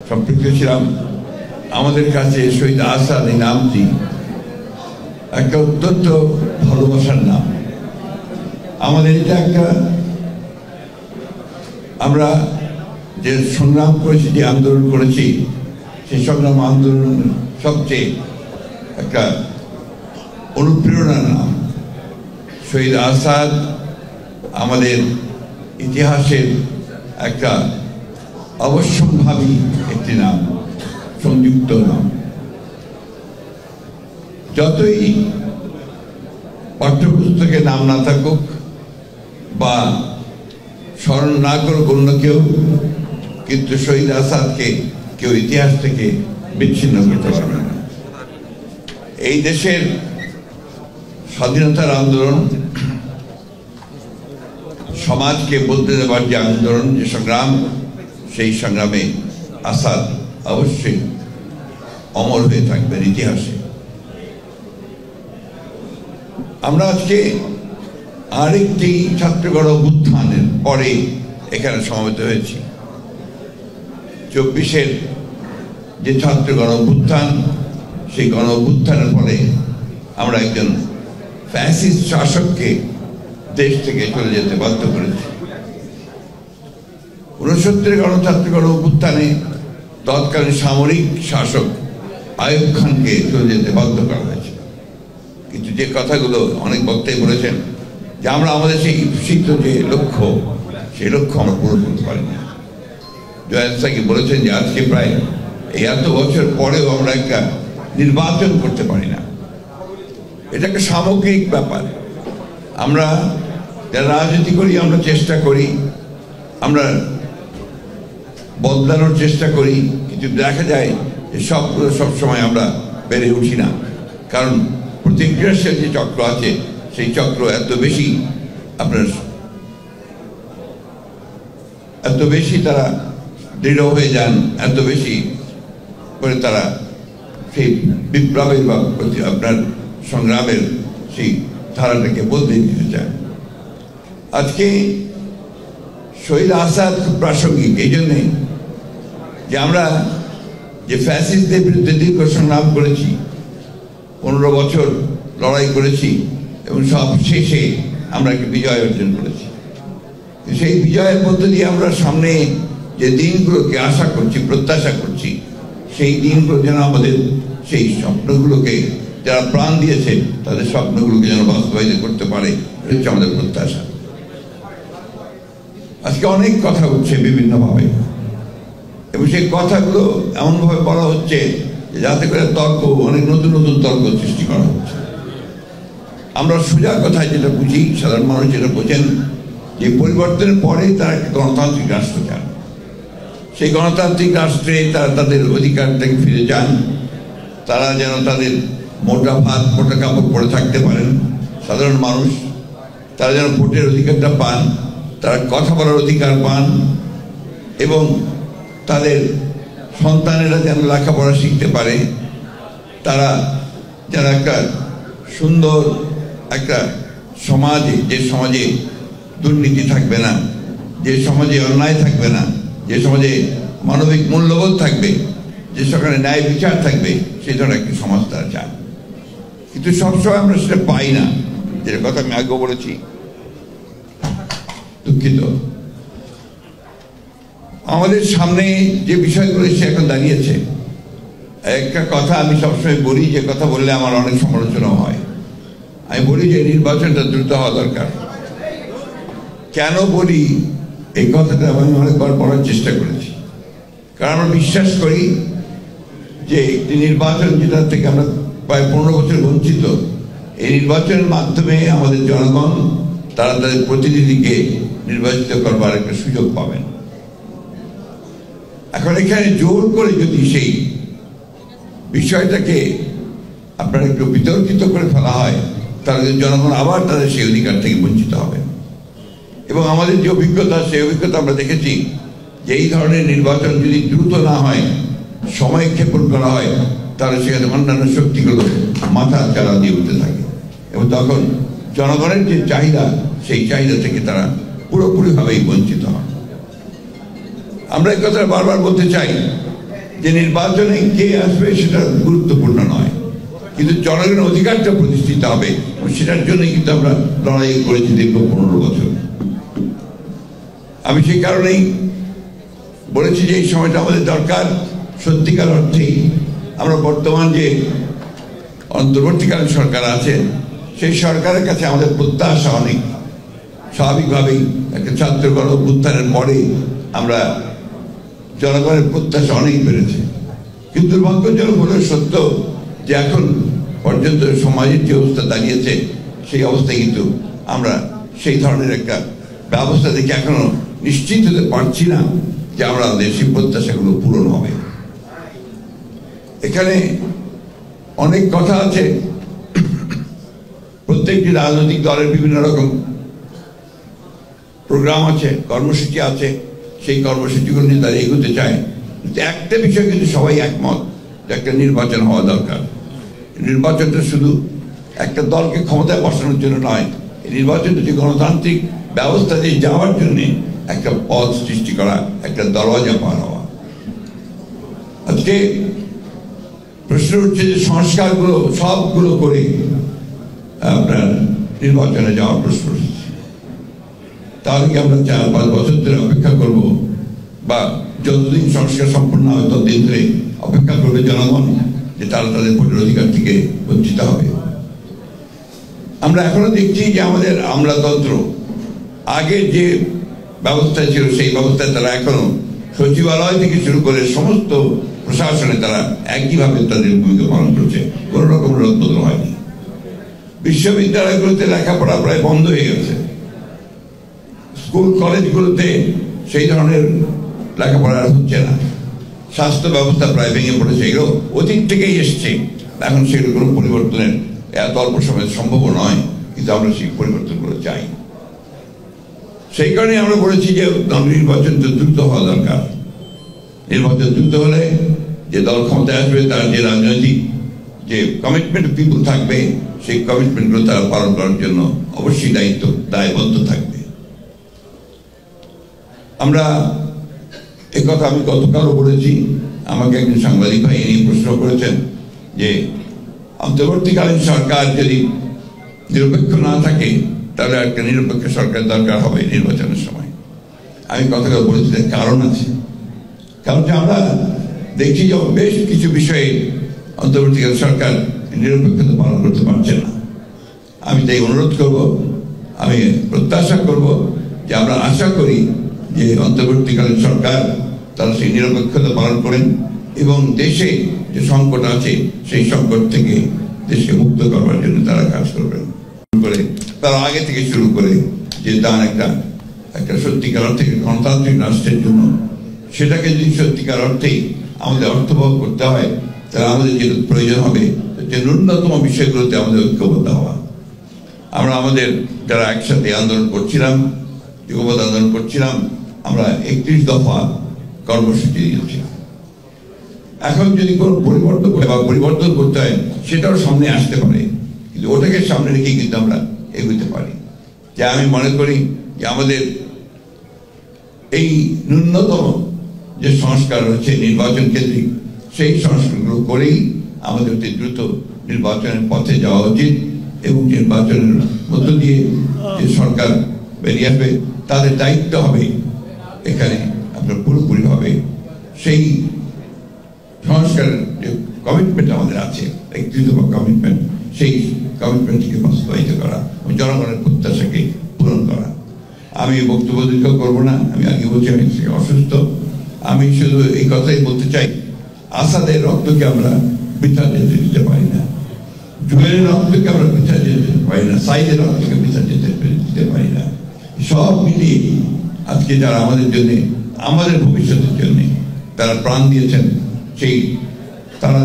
সম্পৃক্ত ছিলাম। আমাদের কাছে শহীদ আসাদ এই নামটি একটা অত্যন্ত ভালোবাসার নাম। আমাদের এটা একটা, আমরা যে সংগ্রাম করেছি, যে আন্দোলন করেছি, সেই সংগ্রাম আন্দোলন সবচেয়ে একটা অনুপ্রেরণার নাম। শহীদ আসাদ আমাদের ইতিহাসের একটা অবশ্যম্ভাবী একটি নাম, সংযুক্ত নাম। যতই পাঠ্যপুস্তকে নাম না থাকুক বা স্মরণ না করুক অন্য কেউ, কিন্তু শহীদ আসাদকে কেউ ইতিহাস থেকে বিচ্ছিন্ন করতে পারবে না। এই দেশের স্বাধীনতার আন্দোলন, সমাজকে বদলে দেবার যে আন্দোলন, যে সংগ্রাম, সেই সংগ্রামে আসাদ অবশ্যই অমর হয়ে থাকবেন ইতিহাসে। আমরা আজকে আরেকটি ছাত্রগণ অভ্যুত্থানের পরে এখানে সমবেত হয়েছি। 24-এর যে ছাত্রগণ অভ্যুত্থান, সেই গণ অভ্যুত্থানের ফলে আমরা একজন ফ্যাসিস্ট শাসককে দেশ থেকে চলে যেতে বাধ্য করেছি। 69-এর গণছাত্রগণ অভ্যুত্থানে তৎকালীন সামরিক শাসক আইয়ুব খানকে চলে যেতে বাধ্য করা হয়েছে। কিন্তু যে কথাগুলো অনেক বক্তাই বলেছেন যে আমরা আমাদের সেই ইপ্সিত যে লক্ষ্য, সেই লক্ষ্য আমরা পূরণ করতে পারিনি। জয়েন্ট সাকি বলেছেন যে আজকে প্রায় এই এত বছর পরেও আমরা একটা নির্বাচন করতে পারি না। এটা একটা সামগ্রিক ব্যাপার। আমরা যারা রাজনীতি করি, আমরা চেষ্টা করি, আমরা বদলানোর চেষ্টা করি, কিন্তু দেখা যায় যে সবগুলো সবসময় আমরা বেড়ে উঠি না। কারণ প্রতিক্রিয়াশীল যে চক্র আছে, সেই চক্র এত বেশি তারা দৃঢ় হয়ে যান, এত বেশি করে তারা সেই বিপ্লবের বা আপনার সংগ্রামের সেই ধারাটাকে বদলে দিতে চায়। আজকে শহীদ আসাদ খুব প্রাসঙ্গিক এই জন্যে যে আমরা যে ফ্যাসিস্টদের বিরুদ্ধে দীর্ঘ সংগ্রাম করেছি, 15 বছর লড়াই করেছি এবং সব শেষে আমরা একটা বিজয় অর্জন করেছি। সেই বিজয়ের মধ্য দিয়ে আমরা সামনে যে দিনগুলোকে আশা করছি, প্রত্যাশা করছি, সেই দিনগুলো যেন আমাদের সেই স্বপ্নগুলোকে যারা প্রাণ দিয়েছে তাদের স্বপ্নগুলোকে যেন বাস্তবায়িত করতে পারে, এটা হচ্ছে আমাদের প্রত্যাশা। আজকে অনেক কথা উঠছে বিভিন্নভাবে, এবং সেই কথাগুলো এমনভাবে বলা হচ্ছে যাতে করে তর্ক, অনেক নতুন নতুন তর্ক সৃষ্টি করা হচ্ছে। আমরা সোজা কথায় যেটা বুঝি, সাধারণ মানুষ যেটা বোঝেন, যে পরিবর্তনের পরে তারা একটা গণতান্ত্রিক রাষ্ট্র চান। সেই গণতান্ত্রিক রাষ্ট্রে তারা তাদের অধিকার থেকে ফিরে যান। তারা যেন তাদের মোটা ভাত, মোটা কাপড় পরে থাকতে পারেন। সাধারণ মানুষ তারা যেন ভোটের অধিকারটা পান, তারা কথা বলার অধিকার পান, এবং তাদের সন্তানেরা যেন লেখাপড়া শিখতে পারে। তারা যেন একটা সুন্দর একটা সমাজে, যে সমাজে দুর্নীতি থাকবে না, যে সমাজে অন্যায় থাকবে না, যে সমাজে মানবিক মূল্যবোধ থাকবে, যে সেখানে ন্যায় বিচার থাকবে, সেই ধরনের একটি সমাজ তারা চায়। কিন্তু সবসময় আমরা সেটা পাই না, যেটা কথা আমি আগেও বলেছি, দুঃখিত। আমাদের সামনে যে বিষয়গুলো সে এখন দাঁড়িয়েছে, একটা কথা আমি সবসময় বলি, যে কথা বললে আমার অনেক সমালোচনা হয়। আমি বলি যে নির্বাচনটা দ্রুত হওয়া দরকার। কেন বলি এই কথাটা আমি অনেকবার বলার চেষ্টা করেছি, কারণ আমরা বিশ্বাস করি যে একটি নির্বাচন, যেটা থেকে আমরা প্রায় 15 বছর বঞ্চিত, এই নির্বাচনের মাধ্যমে আমাদের জনগণ তারা তাদের প্রতিনিধিকে নির্বাচিত করবার একটা সুযোগ পাবেন। এখন এখানে জোর করে যদি সেই বিষয়টাকে আপনার একটু বিতর্কিত করে ফেলা হয়, তাহলে জনগণ আবার তাদের সেই অধিকার থেকে বঞ্চিত হবে। এবং আমাদের যে অভিজ্ঞতা, সেই অভিজ্ঞতা আমরা দেখেছি যে এই ধরনের নির্বাচন যদি দ্রুত না হয়, সময় ক্ষেপণ করা হয়, তাহলে সেখানে অন্যান্য শক্তিগুলো মাথা চারা দিয়ে উঠতে থাকে, এবং তখন জনগণের যে চাহিদা, সেই চাহিদা থেকে তারা পুরোপুরিভাবেই বঞ্চিত হয়। আমরা এই কথা বারবার বলতে চাই যে নির্বাচনে কে আসবে সেটা গুরুত্বপূর্ণ নয়, কিন্তু জনগণের অধিকারটা প্রতিষ্ঠিত হবে, সেটার জন্য কিন্তু আমরা লড়াই করেছি দীর্ঘ 15 বছর। আমি সেই কারণেই বলেছি যে এই সময়টা আমাদের দরকার। সত্যিকার অর্থেই আমরা বর্তমান যে অন্তর্বর্তীকালীন সরকার আছে সেই সরকারের কাছে আমাদের প্রত্যাশা অনেক। স্বাভাবিকভাবেই একটা ছাত্র গণ অভ্যুত্থানের পরে আমরা জনগণের প্রত্যাশা অনেক বেড়েছে, কিন্তু দুর্ভাগ্যজনক হলেও সত্য যে এখন পর্যন্ত সমাজের যে অবস্থা দাঁড়িয়েছে সেই অবস্থায় কিন্তু আমরা সেই ধরনের একটা ব্যবস্থা দেখে এখনো নিশ্চিত হতে পারছি না যে আমরা দেশের প্রত্যাশাগুলো পূরণ হবে। এখানে অনেক কথা আছে, প্রত্যেকটি রাজনৈতিক দলের বিভিন্ন রকম প্রোগ্রাম আছে, কর্মসূচি আছে, সেই কর্মসূচিগুলো নিয়ে তারা এগোতে চায়। কিন্তু একটা বিষয় কিন্তু সবাই একমত যে একটা নির্বাচন হওয়া দরকার। নির্বাচনটা শুধু একটা দলকে ক্ষমতায় বসানোর জন্য নয়, এই নির্বাচনটা যে গণতান্ত্রিক ব্যবস্থা দিয়ে যাওয়ার জন্য একটা পথ সৃষ্টি করা, একটা দরওয়াজা পার হওয়া। আজকে প্রশ্ন উঠছে যে সংস্কারগুলো সবগুলো করে আপনার নির্বাচনে যাওয়ার প্রশ্ন উঠছে, তাহলে কি আমরা 4-5 বছর ধরে অপেক্ষা করব, বা যতদিন সংস্কার সম্পূর্ণ হবে ততদিন ধরে অপেক্ষা করবে জনগণ যে তারা তাদের ভোটের অধিকার থেকে বঞ্চিত হবে? আমরা এখনো দেখছি যে আমাদের আমলাতন্ত্র আগের যে ব্যবস্থা ছিল সেই ব্যবস্থায় তারা এখনো সচিবালয় থেকে শুরু করে সমস্ত প্রশাসনে তারা একইভাবে তাদের ভূমিকা পালন করছে, কোন রকম রদবদল হয়নি। বিশ্ববিদ্যালয়গুলোতে লেখাপড়া প্রায় বন্ধ হয়ে গেছে, স্কুল কলেজগুলোতে সেই ধরনের লেখাপড়া হচ্ছে না, স্বাস্থ্য ব্যবস্থা প্রায় ভেঙে পড়েছে। এগুলো অতীত থেকেই এসছে, এখন সেগুলো কোনো পরিবর্তনের এত অল্প সময় সম্ভব নয়, কিন্তু আমরা সেই পরিবর্তনগুলো চাই। সেই কারণে আমরা বলেছি যে নির্বাচন দ্রুত হওয়া দরকার। নির্বাচন দ্রুত হলে যে দল ক্ষমতায় আসবে তার যে রাজনৈতিক যে কমিটমেন্ট পিপুল থাকবে, সেই কমিটমেন্টগুলো তারা পালন করার জন্য অবশ্যই দায়বদ্ধ থাকবে। আমরা একথা আমি গতকালও বলেছি, আমাকে একজন সাংবাদিক ভাই নিয়ে প্রশ্ন করেছেন যে অন্তর্বর্তীকালীন সরকার যদি নিরপেক্ষ না থাকে তাহলে একটা নিরপেক্ষ সরকার দরকার হবে নির্বাচনের সময়। আমি কথাটা বলেছি, কারণ আছে। কারণ যে আমরা দেখছি যে বেশ কিছু বিষয়ে অন্তর্বর্তীকালীন সরকার নিরপেক্ষতা পালন করতে পারছে না। আমি তাই অনুরোধ করব, আমি প্রত্যাশা করব যে আমরা আশা করি যে অন্তর্বর্তীকালীন সরকার তারা সেই নিরপেক্ষতা পালন করেন এবং দেশে যে সংকট আছে সেই সংকট থেকে দেশকে মুক্ত করবার জন্য তারা কাজ করবেন। তারা আগে থেকে শুরু করে যে দান একটা সত্যিকার অর্থে গণতান্ত্রিক রাষ্ট্রের জন্য, সেটাকে যদি সত্যিকার অর্থেই আমাদের অর্থবহ করতে হয় তাহলে আমাদের যেটা প্রয়োজন হবে যে ন্যূনতম বিষয়গুলোতে আমাদের ঐক্যবদ্ধ হওয়া। আমরা আমাদের যারা একসাথে আন্দোলন করছিলাম, যুগপৎ আন্দোলন করছিলাম, আমরা 31 দফা কর্মসূচি দিয়েছিলাম। এখন যদি কোনো পরিবর্তন করতে হয় সেটাও সামনে আসতে পারে, কিন্তু ওটাকে সামনে রেখে কিন্তু আমরা এগোতে পারি। যে আমি মনে করি যে আমাদের এই ন্যূনতম যে সংস্কার হচ্ছে নির্বাচন কেন্দ্রিক, সেই সংস্কারগুলো করেই আমাদের অতি দ্রুত নির্বাচনের পথে যাওয়া উচিত এবং নির্বাচনের মধ্য দিয়ে যে সরকার বেরিয়ে আসবে তাদের দায়িত্ব হবে এখানে আপনার পুরোপুরিভাবে সেই সংস্কারের যে কমিটমেন্ট আমাদের আছে, একত্রিত কমিটমেন্ট, সেই কমিটমেন্টকে বাস্তবায়িত করা এবং জনগণের প্রত্যাশাকে পূরণ করা। আমি বক্তব্য দীর্ঘ করবো না, আমি আগে বলছি আমি অসুস্থ। আমি শুধু এই কথাই বলতে চাই, আসাদের রক্তকে আমরা বৃথা যেতে দিতে পারি না, জুয়েলের রক্তকে আমরা বৃথা যেতে দিতে পারি না, সাইদের রক্তকে বৃথা যেতে দিতে পারি না। সব মিলিয়ে আজকে যারা আমাদের জন্য, আমাদের ভবিষ্যতের জন্য তারা প্রাণ দিয়েছেন, সেই তারা